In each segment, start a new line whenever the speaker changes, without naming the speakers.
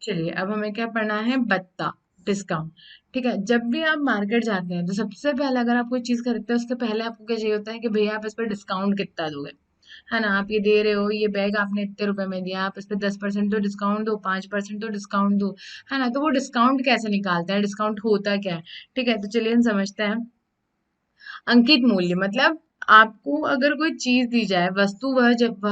चलिए अब हमें क्या पढ़ना है, बत्ता डिस्काउंट। ठीक है, जब भी आप मार्केट जाते हैं तो सबसे पहले अगर आप कोई चीज खरीदते हैं उसके पहले आपको क्या चाहिए होता है कि भैया आप इस पर डिस्काउंट कितना दोगे, है ना। आप ये दे रहे हो, ये बैग आपने इतने रुपए में दिया, आप इस पे 10% तो डिस्काउंट दो, 5% तो डिस्काउंट दो, है ना। तो वो डिस्काउंट कैसे निकालते हैं, डिस्काउंट होता क्या है। ठीक है, तो चलिए हम समझते हैं। अंकित मूल्य मतलब आपको अगर कोई चीज दी जाए, वस्तु, वह जब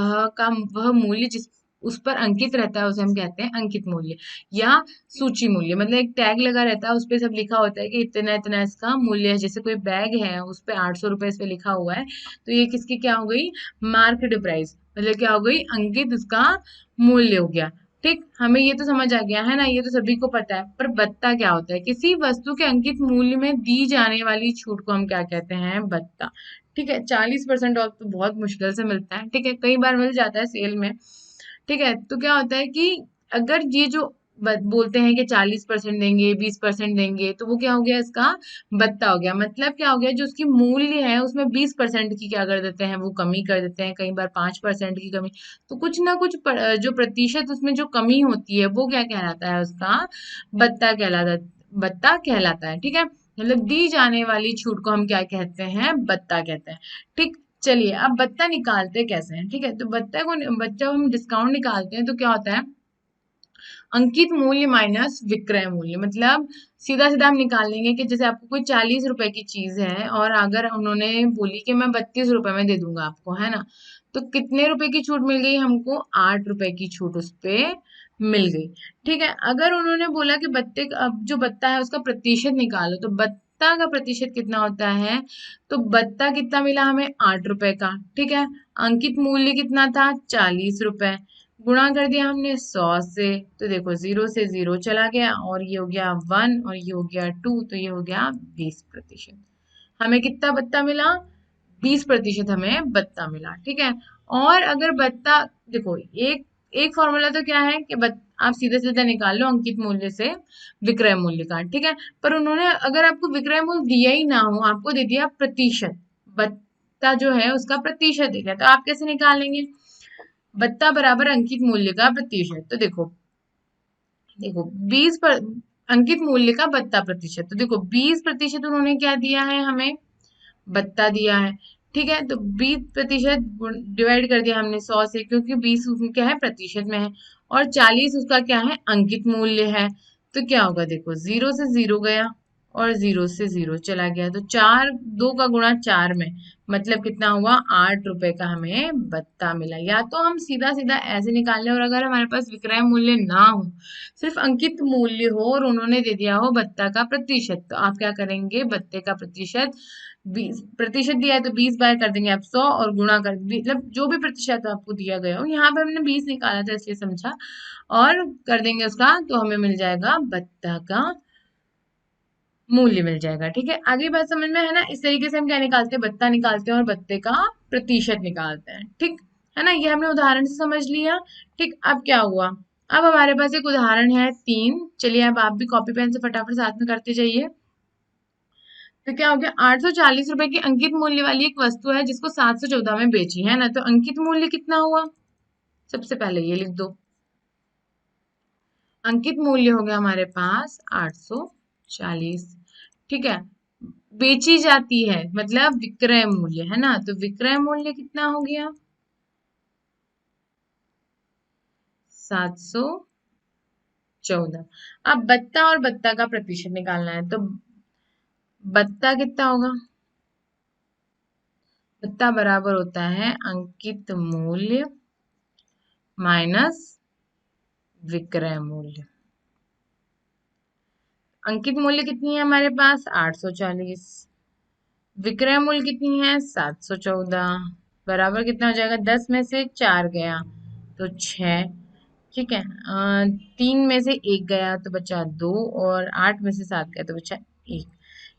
वह मूल्य जिस उस पर अंकित रहता है उसे हम कहते हैं अंकित मूल्य। या सूची मूल्य मतलब एक टैग लगा रहता है, उस पे सब लिखा होता है कि इतना इतना इसका मूल्य है। जैसे कोई बैग है उस पे 800 रुपए इस पे लिखा हुआ है, तो ये किसकी क्या हो गई, मार्केट प्राइस, मतलब क्या हो गई, अंकित उसका मूल्य हो गया। ठीक, हमें ये तो समझ आ गया है ना, ये तो सभी को पता है। पर भत्ता क्या होता है, किसी वस्तु के अंकित मूल्य में दी जाने वाली छूट को हम क्या कहते हैं, भत्ता। ठीक है, 40% ऑफ तो बहुत मुश्किल से मिलता है, ठीक है, कई बार मिल जाता है सेल में। ठीक है, तो क्या होता है कि अगर ये जो बोलते हैं कि 40% देंगे, 20% देंगे, तो वो क्या हो गया, इसका भत्ता हो गया। मतलब क्या हो गया, जो उसकी मूल्य है उसमें 20% की क्या कर देते हैं, वो कमी कर देते हैं, कई बार 5% की कमी। तो कुछ ना कुछ जो प्रतिशत उसमें जो कमी होती है वो क्या कहलाता है, उसका भत्ता कहलाता है। भत्ता कहलाता है, ठीक है। मतलब दी जाने वाली छूट को हम क्या कहते हैं, भत्ता कहते हैं। ठीक, चलिए अब भत्ता निकालते कैसे हैं। ठीक है, तो जब हम डिस्काउंट निकालते हैं तो क्या होता है, अंकित मूल्य माइनस विक्रय मूल्य। मतलब सीधा सीधा हम निकाल लेंगे कि जैसे आपको कोई 40 रुपए की चीज है और अगर उन्होंने बोली कि मैं 32 रुपए में दे दूंगा आपको, है ना, तो कितने रुपए की छूट मिल गई हमको, 8 रुपए की छूट उस पे मिल गई। ठीक है, अगर उन्होंने बोला कि अब जो बत्ता है उसका प्रतिशत निकालो, तो बत्ता का प्रतिशत कितना होता है, तो बत्ता कितना मिला हमें, 8 रुपए का। ठीक है, अंकित मूल्य कितना था, 40 रुपए, गुणा कर दिया हमने 100 से, तो देखो 0 से 0 चला गया, और ये हो गया 1 और ये हो गया 2, तो ये हो गया 20%। हमें कितना भत्ता मिला, 20% हमें भत्ता मिला। ठीक है, और अगर भत्ता, देखो एक एक फॉर्मूला तो क्या है कि आप सीधे सीधे निकाल लो अंकित मूल्य से विक्रय मूल्य का। ठीक है, पर उन्होंने अगर आपको विक्रय मूल्य दिया ही ना हो, आपको दे दिया प्रतिशत, भत्ता जो है उसका प्रतिशत दे दिया, तो आप कैसे निकालेंगे, भत्ता बराबर अंकित मूल्य का प्रतिशत। तो देखो देखो 20 पर अंकित मूल्य का भत्ता प्रतिशत, तो देखो 20% उन्होंने क्या दिया है हमें, भत्ता दिया है। ठीक है, तो 20% डिवाइड कर दिया हमने 100 से, क्योंकि 20 उसमें क्या है, प्रतिशत में है, और 40 उसका क्या है, अंकित मूल्य है। तो क्या होगा, देखो 0 से 0 गया और 0 से 0 चला गया, तो चार, दो का गुणा 4 में, मतलब कितना हुआ, 8 रुपए का हमें भत्ता मिला। या तो हम सीधा सीधा ऐसे निकाल लें, और अगर हमारे पास विक्रय मूल्य ना हो, सिर्फ अंकित मूल्य हो और उन्होंने दे दिया हो भत्ता का प्रतिशत, तो आप क्या करेंगे, भत्ते का प्रतिशत 20% दिया है तो 20 बार कर देंगे आप 100, और गुणा कर, मतलब जो भी प्रतिशत आपको दिया गया हो, यहाँ पे हमने 20 निकाला था इसलिए समझा, और कर देंगे उसका, तो हमें मिल जाएगा भत्ता का मूल्य मिल जाएगा। ठीक है, आगे बात समझ में है ना। इस तरीके से हम क्या निकालते हैं, भत्ता निकालते हैं और भत्ते का प्रतिशत निकालते हैं। ठीक है ना, ये हमने उदाहरण से समझ लिया। ठीक, अब क्या हुआ, अब हमारे पास एक उदाहरण है 3। चलिए अब आप भी कॉपी पेन से फटाफट साथ में करते जाइए। तो क्या हो गया, 840 रुपए की अंकित मूल्य वाली एक वस्तु है जिसको 714 में बेची है ना, तो अंकित मूल्य कितना हुआ, सबसे पहले ये लिख दो, अंकित मूल्य हो गया हमारे पास 840। ठीक है, बेची जाती है मतलब विक्रय मूल्य, है ना, तो विक्रय मूल्य कितना हो गया, 714। अब बत्ता और बत्ता का प्रतिशत निकालना है, तो बत्ता कितना होगा, बत्ता बराबर होता है अंकित मूल्य माइनस विक्रय मूल्य। अंकित मूल्य कितनी है हमारे पास, 840, विक्रय मूल्य कितनी है, 714, बराबर कितना हो जाएगा, 10 में से 4 गया तो 6। ठीक है, 3 में से 1 गया तो बचा 2, और 8 में से 7 गया तो बचा 1।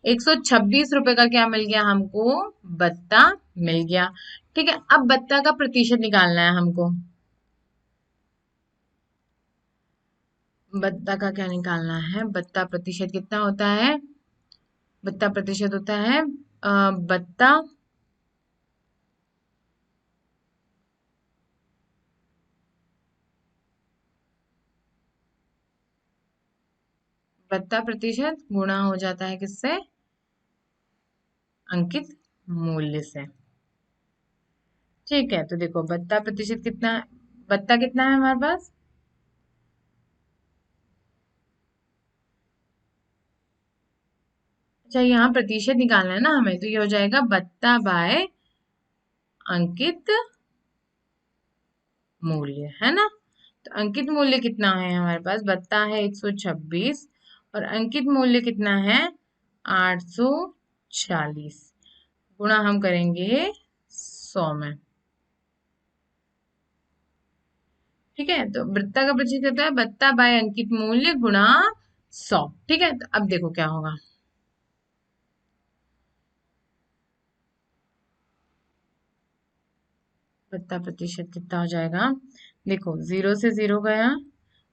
126 रुपए का क्या मिल गया हमको, बत्ता मिल गया। ठीक है, अब बत्ता का प्रतिशत निकालना है हमको। बत्ता का क्या निकालना है, बत्ता प्रतिशत कितना होता है, बत्ता प्रतिशत होता है बत्ता बत्ता प्रतिशत गुणा हो जाता है किससे? अंकित मूल्य से। ठीक है, तो देखो बत्ता प्रतिशत कितना, बत्ता कितना है हमारे पास? अच्छा, यहाँ प्रतिशत निकालना है ना हमें, तो ये हो जाएगा बत्ता बाय अंकित मूल्य, है ना। तो अंकित मूल्य कितना है हमारे पास? बत्ता है 126 और अंकित मूल्य कितना है? 840। गुणा हम करेंगे 100 में। ठीक है, तो वृत्ता का प्रतिशत कितना है? बत्ता बाय अंकित मूल्य गुणा 100। ठीक है, तो अब देखो क्या होगा। बत्ता प्रतिशत कितना हो जाएगा? देखो 0 से 0 गया,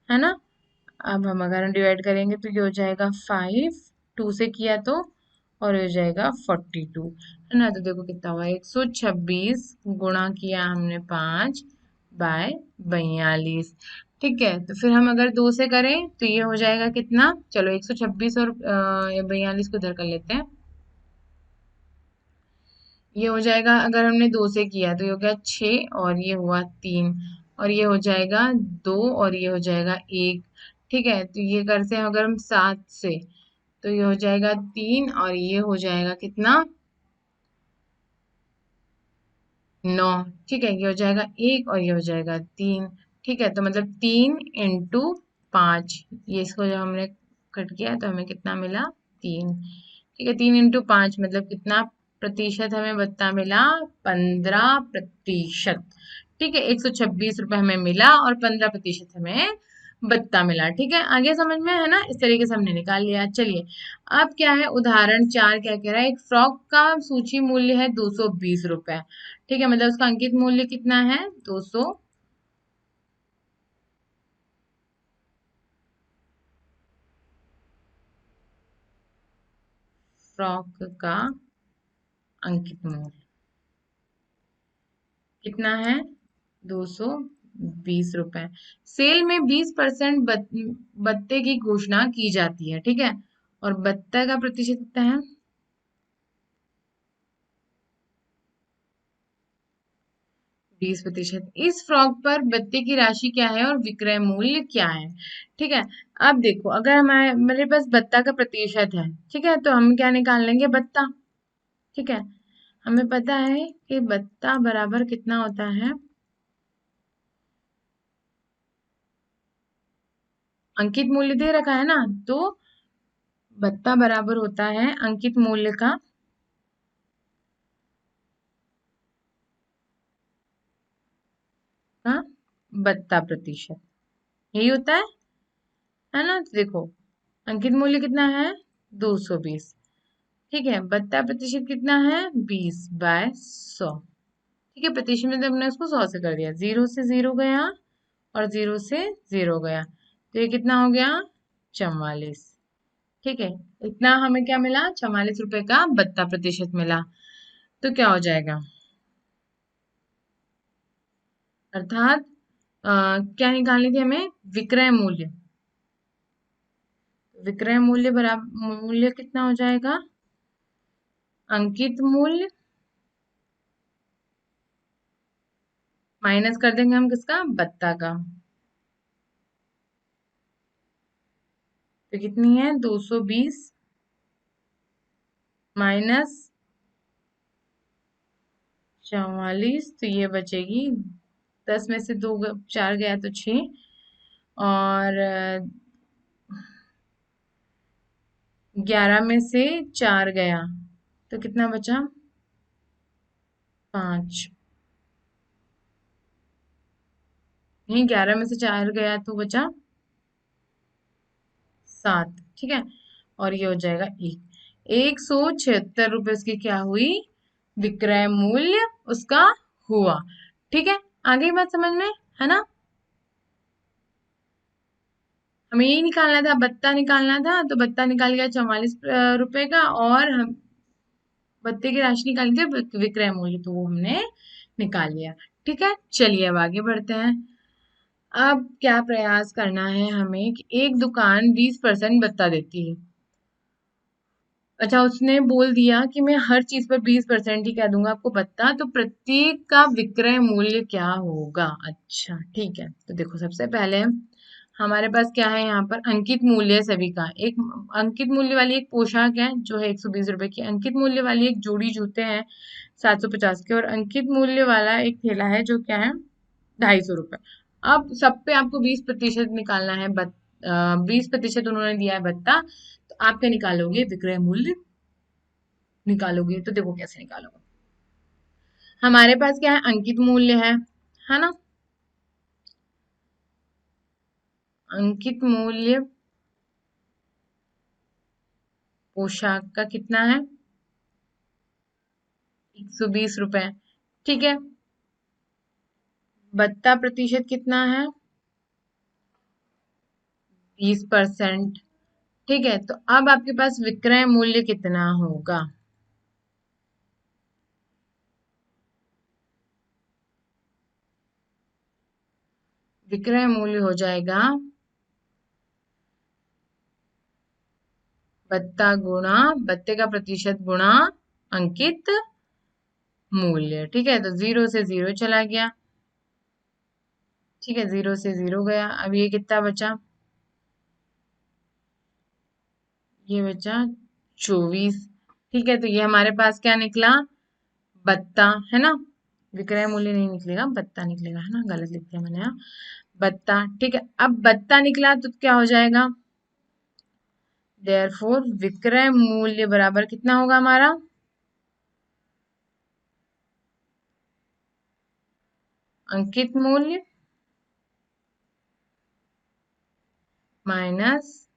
है ना। अब हम अगर हम डिवाइड करेंगे तो ये हो जाएगा 5, 2 से किया तो, और ये हो जाएगा 42, है ना। तो देखो कितना हुआ, 126 गुणा किया हमने 5 बाय 42। ठीक है, तो फिर हम अगर 2 से करें तो ये हो जाएगा कितना? चलो 126 और 42 को इधर कर लेते हैं। ये हो जाएगा, अगर हमने 2 से किया तो ये हो गया 6 और ये हुआ 3, और ये हो जाएगा 2 और ये हो जाएगा 1। ठीक है, तो ये करते हैं अगर हम 7 से, तो ये हो जाएगा 3 और ये हो जाएगा कितना? 9। ठीक है, ये हो जाएगा 1 और ये हो जाएगा 3। ठीक है, तो मतलब 3 × 5, ये इसको जब हमने कट किया तो हमें कितना मिला? 3। ठीक है, 3 × 5 मतलब कितना प्रतिशत हमें बत्ता मिला? 15%। ठीक है, 126 रुपए हमें मिला और 15% हमें बत्ता मिला। ठीक है, आगे समझ में है ना, इस तरीके से हमने निकाल लिया। चलिए, अब क्या है, उदाहरण 4 क्या कह रहा है, एक फ्रॉक का सूची मूल्य है 220 रुपए। ठीक है, मतलब उसका अंकित मूल्य कितना है? 200। फ्रॉक का अंकित मूल्य कितना है? 220 रुपए। सेल में 20% बत्ते की घोषणा की जाती है। ठीक है, और बत्ता का प्रतिशत कितना है? 20%। इस फ्रॉक पर बत्ते की राशि क्या है और विक्रय मूल्य क्या है? ठीक है, अब देखो अगर हमारे मेरे पास बत्ता का प्रतिशत है, ठीक है, तो हम क्या निकाल लेंगे? बत्ता। ठीक है, हमें पता है कि बत्ता बराबर कितना होता है? अंकित मूल्य दे रखा है ना, तो बत्ता बराबर होता है अंकित मूल्य का बत्ता प्रतिशत, यही होता है ना। तो देखो अंकित मूल्य कितना है? 220। ठीक है, बत्ता प्रतिशत कितना है? 20/100। ठीक है, प्रतिशत में तो हमने उसको 100 से कर दिया, 0 से 0 गया और 0 से 0 गया, तो ये कितना हो गया? 44। ठीक है, इतना हमें क्या मिला? 44 रुपए का बत्ता प्रतिशत मिला। तो क्या हो जाएगा? अर्थात क्या निकालनी थी हमें? विक्रय मूल्य। विक्रय मूल्य बराबर मूल्य कितना हो जाएगा? अंकित मूल्य माइनस कर देंगे हम किसका? बत्ता का। तो कितनी है? 220 माइनस 44, तो ये बचेगी 10 में से 2 4 गया तो 6, और 11 में से 4 गया तो कितना बचा? 5। नहीं, 11 में से 4 गया तो बचा 7। ठीक है, और ये हो जाएगा 176 रुपए उसकी क्या हुई? विक्रय मूल्य उसका हुआ। ठीक है, आगे बात समझ में है ना। हमें यही निकालना था, बत्ता निकालना था, तो बत्ता निकाल गया 44 रुपए का, और हम बत्ते की राशि निकाली थी विक्रय मूल्य, तो वो हमने निकाल लिया। ठीक है, चलिए अब आगे बढ़ते हैं। अब क्या प्रयास करना है हमें कि एक दुकान 20% बता देती है। अच्छा, उसने बोल दिया कि मैं हर चीज पर 20% ही कह दूंगा आपको बता, तो प्रत्येक का विक्रय मूल्य क्या होगा। अच्छा ठीक है, तो देखो सबसे पहले हमारे पास क्या है, यहाँ पर अंकित मूल्य है सभी का। एक अंकित मूल्य वाली एक पोशाक है जो है 120 रुपए की। अंकित मूल्य वाली एक जोड़ी जूते हैं 750 के। और अंकित मूल्य वाला एक थैला है जो क्या है 250 रुपए। अब सब पे आपको 20% निकालना है। 20% उन्होंने दिया है भत्ता, तो आप क्या निकालोगे, विक्रय मूल्य निकालोगे। तो देखो कैसे निकालोगे। हमारे पास क्या है, अंकित मूल्य है ना। अंकित मूल्य पोशाक का कितना है, 120 रुपए। ठीक है, भत्ता प्रतिशत कितना है, 20%। ठीक है, तो अब आपके पास विक्रय मूल्य कितना होगा। विक्रय मूल्य हो जाएगा भत्ता गुणा भत्ते का प्रतिशत गुणा अंकित मूल्य। ठीक है, तो 0 से 0 चला गया। ठीक है, 0 से 0 गया। अब ये कितना बचा, ये बचा 24। ठीक है, तो ये हमारे पास क्या निकला, बत्ता, है ना। विक्रय मूल्य नहीं निकलेगा, बत्ता निकलेगा, है ना, गलत लिख दिया मैंने यहाँ, बत्ता। ठीक है, अब बत्ता निकला तो क्या हो जाएगा, देयरफॉर विक्रय मूल्य बराबर कितना होगा हमारा, अंकित मूल्य माइनस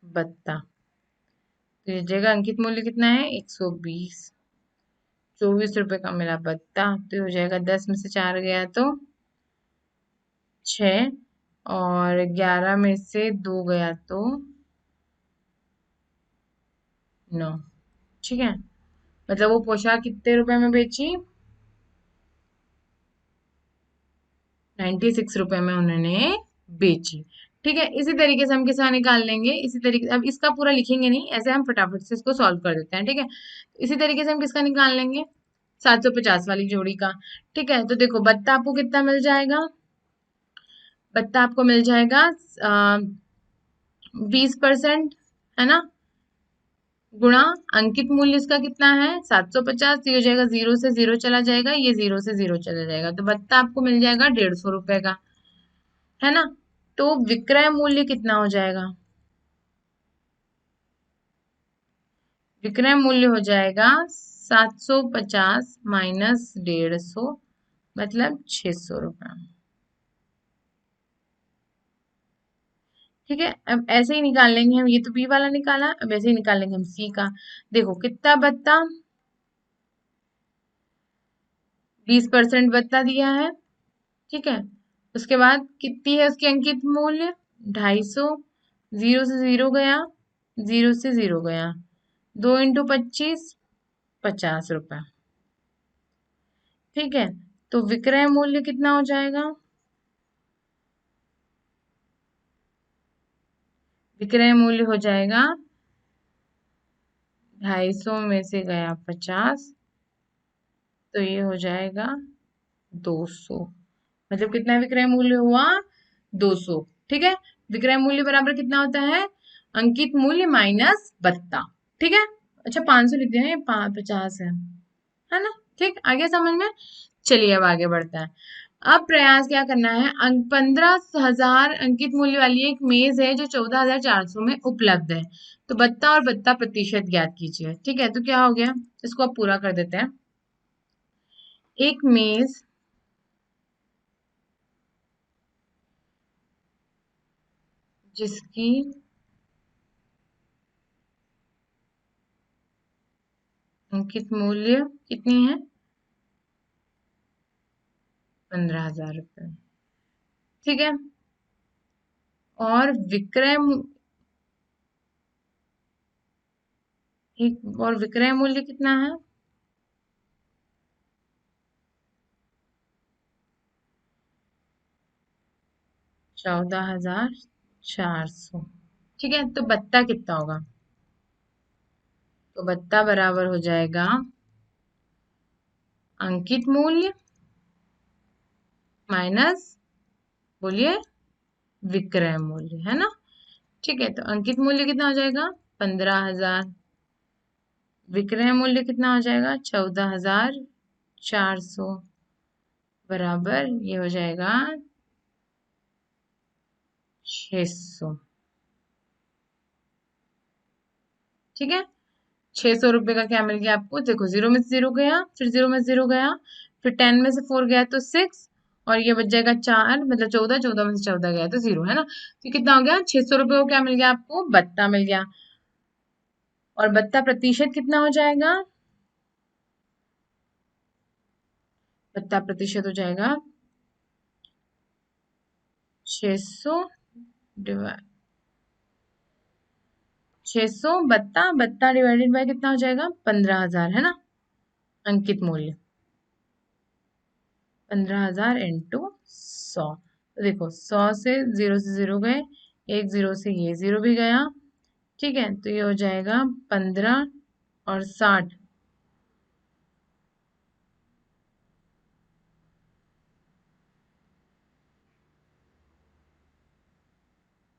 बत्ता। तो ये जगह अंकित मूल्य कितना है 120, 24 रुपए का मिला बत्ता, तो ये हो जाएगा 10 में से 4 गया तो 6, और 11 में से 2 गया तो 9। ठीक है, मतलब वो पोशाक कितने रुपए में बेची, 96 रुपए में उन्होंने बेची। ठीक है, इसी तरीके से हम कितना निकाल लेंगे, इसी तरीके अब इसका पूरा लिखेंगे नहीं, ऐसे हम फटाफट से इसको सॉल्व कर देते हैं। ठीक है, इसी तरीके से हम किसका निकाल लेंगे, 750 वाली जोड़ी का। ठीक है, तो देखो बत्ता आपको कितना मिल जाएगा, बत्ता आपको मिल जाएगा 20%, है ना, गुणा अंकित मूल्य इसका कितना है 750। तो ये हो जाएगा 0 से 0 चला जाएगा, ये 0 से 0 चला जाएगा, तो बत्ता आपको मिल जाएगा 150 रुपए का, है ना। तो विक्रय मूल्य कितना हो जाएगा, विक्रय मूल्य हो जाएगा 750 माइनस 150, मतलब 600 रुपया। ठीक है, अब ऐसे ही निकाल लेंगे हम, ये तो बी वाला निकाला, अब ऐसे ही निकाल लेंगे हम सी का। देखो कितना बत्ता, 20% बत्ता दिया है। ठीक है, उसके बाद कितनी है उसकी अंकित मूल्य 250, 0 से 0 गया, 0 से 0 गया, 2 × 25 50 रुपया। ठीक है, तो विक्रय मूल्य कितना हो जाएगा, विक्रय मूल्य हो जाएगा 250 में से गया 50, तो ये हो जाएगा 200। मतलब कितना विक्रय मूल्य हुआ, 200। ठीक है, विक्रय मूल्य बराबर कितना होता है, अंकित मूल्य माइनस बत्ता। ठीक है, अच्छा 500 लिख दिया है, 50 है ना। ठीक, आगे समझ में। चलिए अब आगे बढ़ता है। अब प्रयास क्या करना है, 15,000 अंकित मूल्य वाली एक मेज है जो 14,400 में उपलब्ध है। तो बत्ता और बत्ता प्रतिशत ज्ञात कीजिए। ठीक है, तो क्या हो गया, इसको अब पूरा कर देते हैं। एक मेज जिसकी अंकित मूल्य कितनी है, 15,000 रुपये। ठीक है, और विक्रय मूल्य कितना है, 14,400। ठीक है, तो बत्ता कितना होगा? तो बत्ता बराबर हो जाएगा अंकित मूल्य माइनस, बोलिए, विक्रय मूल्य, है ना। ठीक है, तो अंकित मूल्य कितना हो जाएगा? 15,000। विक्रय मूल्य कितना हो जाएगा? 14,400 बराबर ये हो जाएगा 600। ठीक है, 600 रुपये का क्या मिल गया आपको? देखो, जीरो में से जीरो गया, फिर जीरो में से जीरो गया, फिर 10 में से 4 गया तो 6, और ये बच जाएगा 4, मतलब 14, 14 में से 14 गया तो 0, है ना। तो कितना हो गया? 600 रुपये को क्या मिल गया आपको? बत्ता मिल गया। और बत्ता प्रतिशत कितना हो जाएगा? बत्ता प्रतिशत हो जाएगा 600 divide 600 Batta Batta divided by कितना हो जाएगा? 15,000, है ना। अंकित मूल्य 15,000 इंटू 100। तो देखो, 100 से जीरो गए, एक जीरो से ये जीरो भी गया। ठीक है, तो ये हो जाएगा 15 और 60।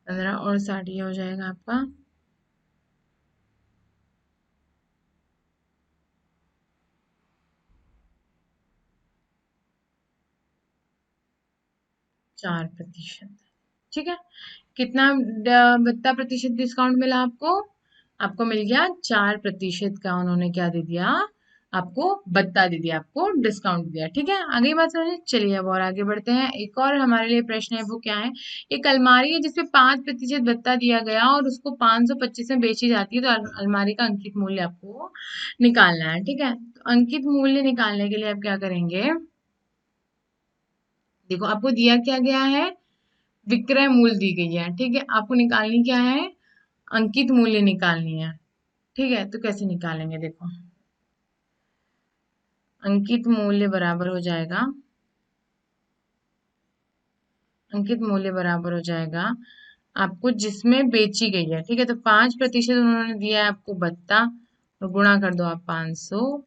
15 और 60 ये हो जाएगा आपका 4%। ठीक है, कितना बत्ता प्रतिशत डिस्काउंट मिला आपको? आपको मिल गया 4% का। उन्होंने क्या दे दिया आपको? बत्ता दे दिया, आपको डिस्काउंट दिया। ठीक है, आगे बात समझे। चलिए अब और आगे बढ़ते हैं। एक और हमारे लिए प्रश्न है, वो क्या है? एक अलमारी है जिसमें 5% बत्ता दिया गया और उसको 525 में बेची जाती है, तो अलमारी का अंकित मूल्य आपको निकालना है। ठीक है, तो अंकित मूल्य निकालने के लिए आप क्या करेंगे? देखो, आपको दिया क्या गया है? विक्रय मूल्य दी गई है। ठीक है, आपको निकालनी क्या है? अंकित मूल्य निकालनी है। ठीक है, तो कैसे निकालेंगे? देखो, अंकित मूल्य बराबर हो जाएगा, अंकित मूल्य बराबर हो जाएगा आपको जिसमें बेची गई है। ठीक है, तो 5% उन्होंने दिया है आपको बत्ता, और गुणा कर दो आप 500,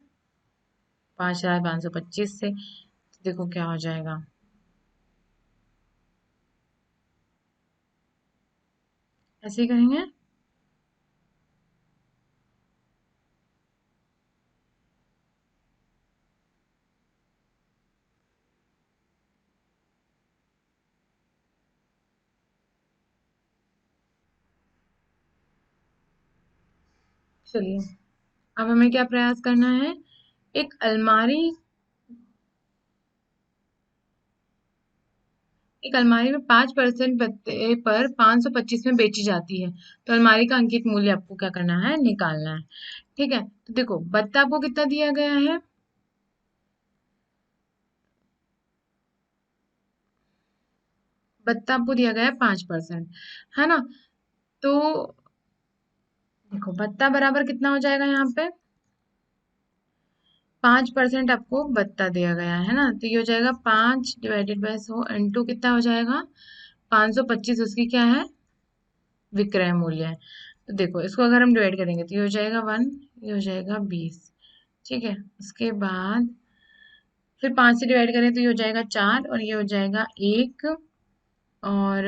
5,525 से, तो देखो क्या हो जाएगा। ऐसे ही करेंगे। चलिए, अब हमें क्या प्रयास करना है? एक अलमारी, एक अलमारी में 5% बत्ते पर 525 में बेची जाती है, तो अलमारी का अंकित मूल्य आपको क्या करना है? निकालना है। ठीक है, तो देखो, बत्ता आपको कितना दिया गया है? बत्ता आपको दिया गया है 5%, है ना। तो देखो, बत्ता बराबर कितना हो जाएगा यहाँ पे? 5% आपको बत्ता दिया गया है ना, तो ये हो जाएगा 5/100 इंटू कितना हो जाएगा? 525, उसकी क्या है? विक्रय मूल्य है। तो देखो, इसको अगर हम डिवाइड करेंगे तो ये हो जाएगा 1, ये हो जाएगा 20। ठीक है, उसके बाद फिर 5 से डिवाइड करें तो ये हो जाएगा 4, और ये हो जाएगा 1, और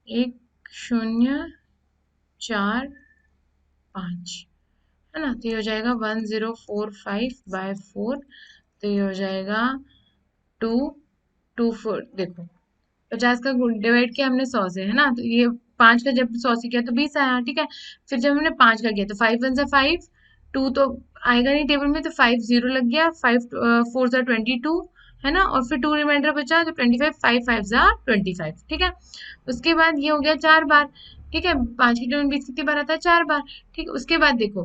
1,045, है ना। तो ये हो जाएगा 1045/4, तो ये हो जाएगा 224। देखो, 50 का डिवाइड किया हमने 100 से, है ना, तो ये 5 का जब 100 से किया तो 20 आया। ठीक है, फिर जब हमने 5 का किया तो 5 1 5, 2 तो आएगा नहीं टेबल में, तो 5 0 लग गया, 5 4 22, है ना, और फिर 2 रिमाइंडर बचा तो 25, 5 5 25। ठीक है, उसके बाद ये हो गया 4 बार। ठीक है, 5 की टेबल में 20 कितनी बार आता है? 4 बार। ठीक है, उसके बाद देखो,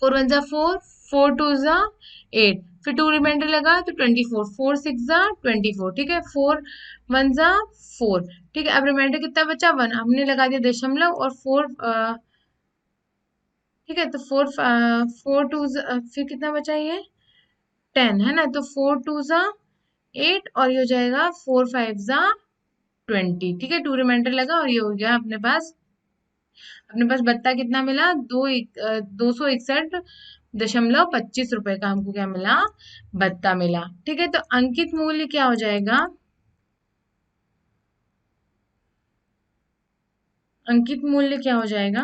4 1 4, 4 2 8, फिर 2 रिमाइंडर लगा तो 24, 4 6 24। ठीक है, 4 1 4। ठीक है, अब रिमाइंडर कितना बचा? 1, हमने लगा दिया दशमलव, और 4, ठीक है, तो 4 4 2 फिर कितना बचा? ये 10, है ना, तो 4 2 8 और ये हो जाएगा 4 5 जा 20। ठीक है, 2 रिमाइंडर लगा और ये हो गया अपने पास बत्ता कितना मिला, 261.25 रुपए का हमको क्या मिला, बत्ता मिला। ठीक है, तो अंकित मूल्य क्या हो जाएगा, अंकित मूल्य क्या हो जाएगा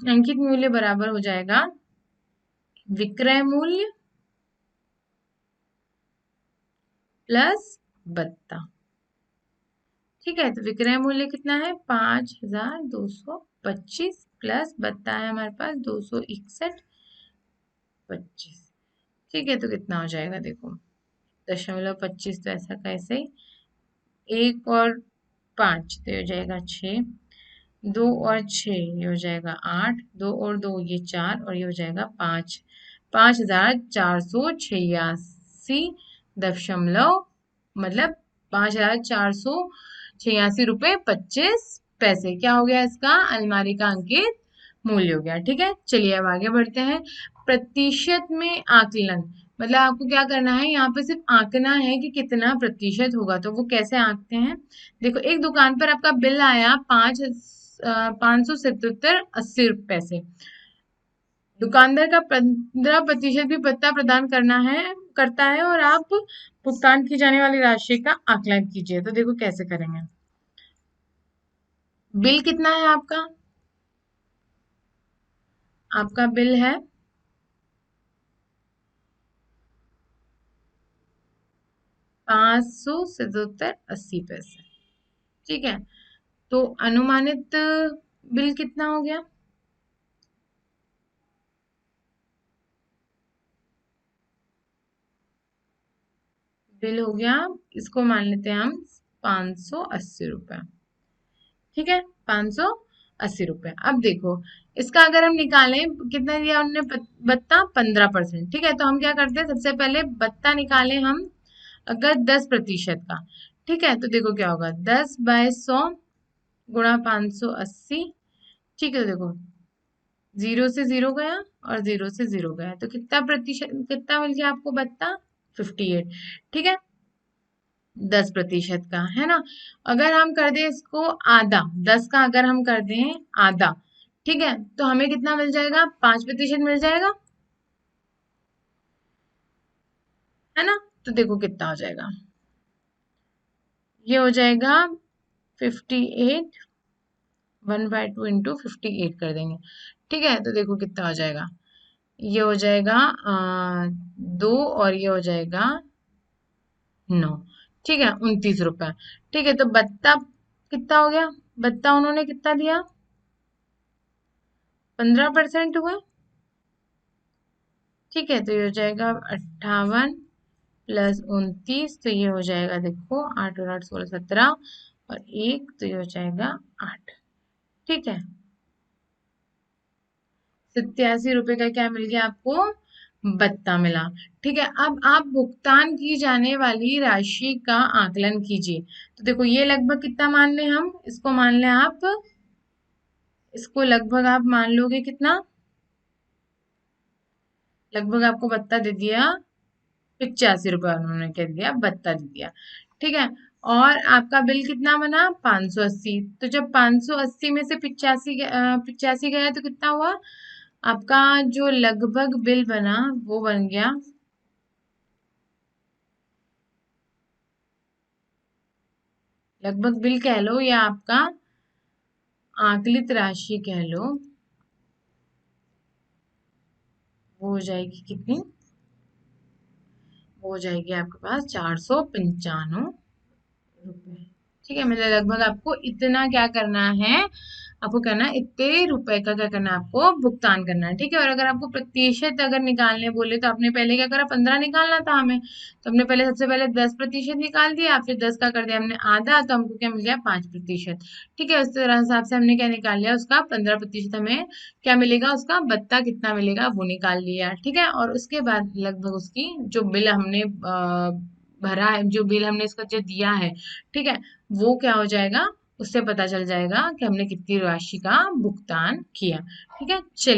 अंकित मूल्य बराबर हो जाएगा विक्रय मूल्य प्लस बत्ता। ठीक है, तो विक्रय मूल्य कितना है, 5225 प्लस बत्ता है हमारे पास 261.25। ठीक है, तो कितना हो जाएगा देखो, 0.25 तो ऐसा कैसे, 1 और 5 तो ये हो जाएगा 6, 2 और 6 ये हो जाएगा 8, 2 और 2 ये 4 और ये हो जाएगा 5, 5486 मतलब 5486.25 रुपए क्या हो गया इसका, अलमारी का अंकित मूल्य हो गया। ठीक है, चलिए अब आगे बढ़ते हैं। प्रतिशत में आकलन, मतलब आपको क्या करना है, यहाँ पे सिर्फ आंकना है कि कितना प्रतिशत होगा। तो वो कैसे आंकते हैं, देखो एक दुकान पर आपका बिल आया 577.80 रुपए। दुकानदार का 15% भी भत्ता प्रदान करता है और आप भुगतान की जाने वाली राशि का आकलन कीजिए। तो देखो कैसे करेंगे, बिल कितना है आपका, आपका बिल है 577.80। ठीक है, तो अनुमानित बिल कितना हो गया, बिल हो गया, इसको मान लेते हैं हम 580 रुपए। ठीक है, 580 रुपए। अब देखो इसका अगर हम निकालें, कितना दिया उन्होंने, बत्ता 15%। ठीक है, तो हम क्या करते हैं, सबसे पहले बत्ता निकालें हम अगर 10% का। ठीक है, तो देखो क्या होगा, 10/100 गुणा 580। ठीक है, तो देखो 0 से 0 गया और 0 से 0 गया, तो कितना प्रतिशत, कितना मिल गया आपको बत्ता, 58। ठीक है, 10% का है ना। अगर हम कर दें इसको आधा, 10 का अगर हम कर दें आधा, ठीक है, तो हमें कितना मिल जाएगा, 5% मिल जाएगा, है ना। तो देखो कितना हो जाएगा, ये हो जाएगा 58, 1/2 इंटू 58 कर देंगे। ठीक है, तो देखो कितना हो जाएगा, ये हो जाएगा 2 और ये हो जाएगा 9। ठीक है, 29 रुपए। ठीक है, तो बत्ता कितना हो गया, बत्ता उन्होंने कितना दिया, 15% हुआ। ठीक है, तो ये हो जाएगा 58 प्लस 29, तो ये हो जाएगा देखो 8 और 8 16 17 और 1, तो ये हो जाएगा 8। ठीक है, 87 रुपए का क्या मिल गया आपको, बत्ता मिला। ठीक है, अब आप भुगतान की जाने वाली राशि का आकलन कीजिए। तो देखो ये लगभग कितना मान लें हम, इसको मान लें आप, इसको लगभग आप मान लोगे कितना, लगभग आपको बत्ता दे दिया 85 रुपए, उन्होंने क्या दिया, बत्ता दे दिया। ठीक है, और आपका बिल कितना बना, 580। तो जब 580 में से 85 गया तो कितना हुआ, आपका जो लगभग बिल बना वो बन गया, लगभग बिल कह लो या आपका आकलित राशि कह लो, वो हो जाएगी कितनी, वो हो जाएगी आपके पास 495 रुपए। ठीक है, मतलब लगभग आपको इतना क्या करना है, आपको करना है इतने रुपए का क्या करना है, आपको भुगतान करना है। ठीक है, और अगर आपको प्रतिशत अगर निकालने बोले तो आपने पहले क्या करा, 15 निकालना था हमें, तो हमने पहले सबसे पहले 10% निकाल दिया, फिर 10 का कर दिया हमने आधा, तो हमको क्या मिल गया, 5%। ठीक है, उस तरह हिसाब से हमने क्या निकाल लिया, उसका 15% हमें क्या मिलेगा, उसका बत्ता कितना मिलेगा वो निकाल लिया। ठीक है, और उसके बाद लगभग उसकी जो बिल हमने भरा है, जो बिल हमने इसको जो दिया है, ठीक है, वो क्या हो जाएगा, उससे पता चल जाएगा कि हमने कितनी राशि का भुगतान किया। ठीक है, चलिए।